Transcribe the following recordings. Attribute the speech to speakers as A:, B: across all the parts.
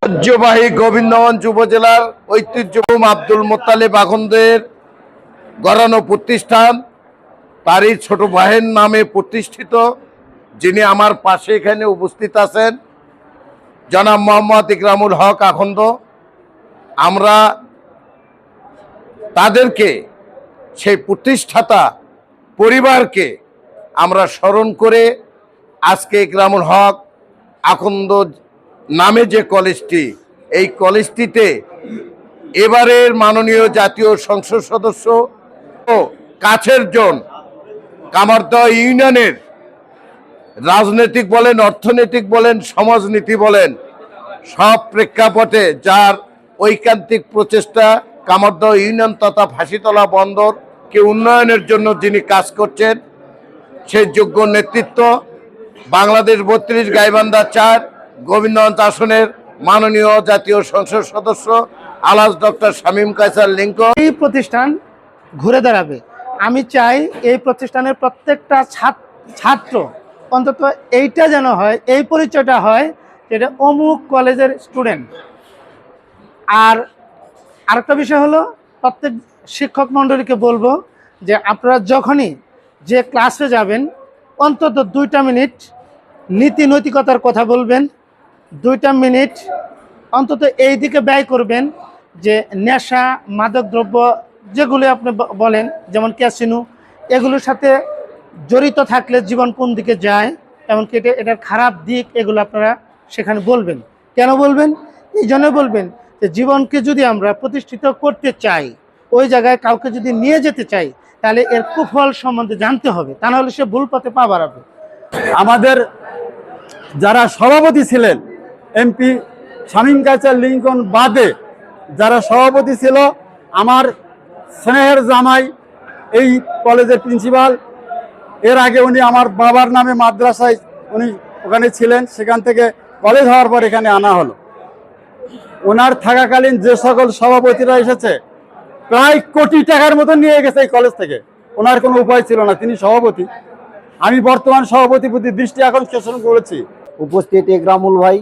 A: ঐতিহ্যবাহী গোবিন্দগঞ্জ উপজেলার ঐতিহ্যবাহী আব্দুল মোত্তালেব আখন্দের গড়ানো প্রতিষ্ঠান, তারই ছোট ভাইয়ের নামে প্রতিষ্ঠিত, যিনি আমার পাশে এখানে উপস্থিত আছেন, জনাব মোহাম্মদ ইকরামুল হক আখন্দ। আমরা তাদেরকে, সেই প্রতিষ্ঠাতা পরিবারকে আমরা স্মরণ করে আজকে ইকরামুল হক আখন্দ নামে যে কলেজটি, এই কলেজটিতে এবারের মাননীয় জাতীয় সংসদ সদস্য ও কাছের জন কামারদহ ইউনিয়নের রাজনৈতিক বলেন, অর্থনৈতিক বলেন, সমাজনীতি বলেন, সব প্রেক্ষাপটে যার ঐকান্তিক প্রচেষ্টা, কামারদহ ইউনিয়ন তথা ফাঁসিতলা বন্দরকে উন্নয়নের জন্য যিনি কাজ করছেন, সেই যোগ্য নেতৃত্ব বাংলাদেশ 32 গাইবান্ধা 4 গোবিন্দগঞ্জ আসনের মাননীয় জাতীয় সংসদ সদস্য আলহাজ ডক্টর শামীম কায়সার লিঙ্কন।
B: এই প্রতিষ্ঠান ঘুরে দাঁড়াবে। আমি চাই এই প্রতিষ্ঠানের প্রত্যেকটা ছাত্র অন্তত এইটা যেন হয়, এই পরিচয়টা হয় যেটা অমুক কলেজের স্টুডেন্ট। আর আরেকটা বিষয় হলো, প্রত্যেক শিক্ষক মণ্ডলীকে বলবো যে আপনারা যখনই যে ক্লাসে যাবেন অন্তত 2টা মিনিট নীতি নৈতিকতার কথা বলবেন, 2টা মিনিট অন্তত এই দিকে ব্যয় করবেন যে নেশা, মাদক দ্রব্য যেগুলো আপনি বলেন, যেমন ক্যাসিনো, এগুলোর সাথে জড়িত থাকলে জীবন কোন দিকে যায়, এমনকি এটার খারাপ দিক, এগুলো আপনারা সেখানে বলবেন। কেন বলবেন? এই জন্য বলবেন যে জীবনকে যদি আমরা প্রতিষ্ঠিত করতে চাই, ওই জায়গায় কাউকে যদি নিয়ে যেতে চাই, তাহলে এর কুফল সম্বন্ধে জানতে হবে, তা নাহলে সে ভুল পথে পা বাড়াবে।
C: আমাদের যারা সভাপতি ছিলেন, এমপি শামীম কায়সার লিঙ্কন বাদে যারা সভাপতি ছিল, আমার স্নেহের জামাই এই কলেজের প্রিন্সিপাল, এর আগে উনি আমার বাবার নামে মাদ্রাসায় উনি ওখানে ছিলেন, সেখান থেকে কলেজ হওয়ার পর এখানে আনা হলো। ওনার থাকাকালীন যে সকল সভাপতিরা এসেছে, প্রায় কোটি টাকার মতো নিয়ে গেছে এই কলেজ থেকে। ওনার কোনো উপায় ছিল না, তিনি সভাপতি। আমি বর্তমান সভাপতি প্রতি দৃষ্টি আকর্ষণ করেছি।
D: উপস্থিত ইকরামুল ভাই,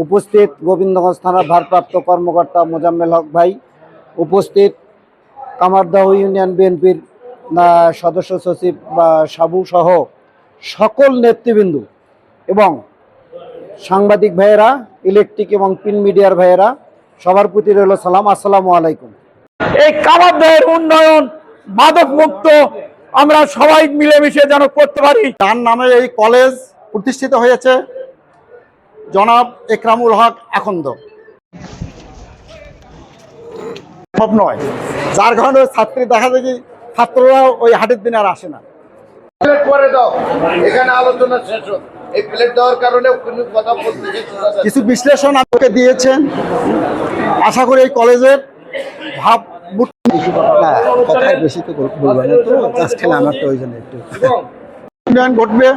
D: উপস্থিত গোবিন্দগঞ্জ থানার ভারপ্রাপ্ত কর্মকর্তা মোজাম্মেল হক ভাই, উপস্থিত কামারদহ ইউনিয়ন বিএনপির সদস্য সচিব বা সাবু সহ সকল নেতৃবৃন্দ এবং সাংবাদিক ভাইয়েরা, ইলেকট্রিক এবং প্রিন্ট মিডিয়ার ভাইয়েরা, সবার প্রতি রইল সালাম, আসসালামু আলাইকুম।
C: এই কামারদহের উন্নয়ন মাদক মুক্ত আমরা সবাই মিলেমিশে যেন করতে পারি, তার নামে এই কলেজ প্রতিষ্ঠিত হয়েছে। জনাব ইকরামুল হক আখন্দ সব নয়, যার কারণে ছাত্রী দেখা যায় কি ছাত্ররা ওই হাটের দিন আর আসে না। কিছু বিশ্লেষণ আমাকে দিয়েছেন, আশা করি এই কলেজের ভাব
D: বেশি তো বলবো না, তো জাস্ট খেলে আমার তো ওই জন্য একটু
C: উন্নয়ন ঘটবে।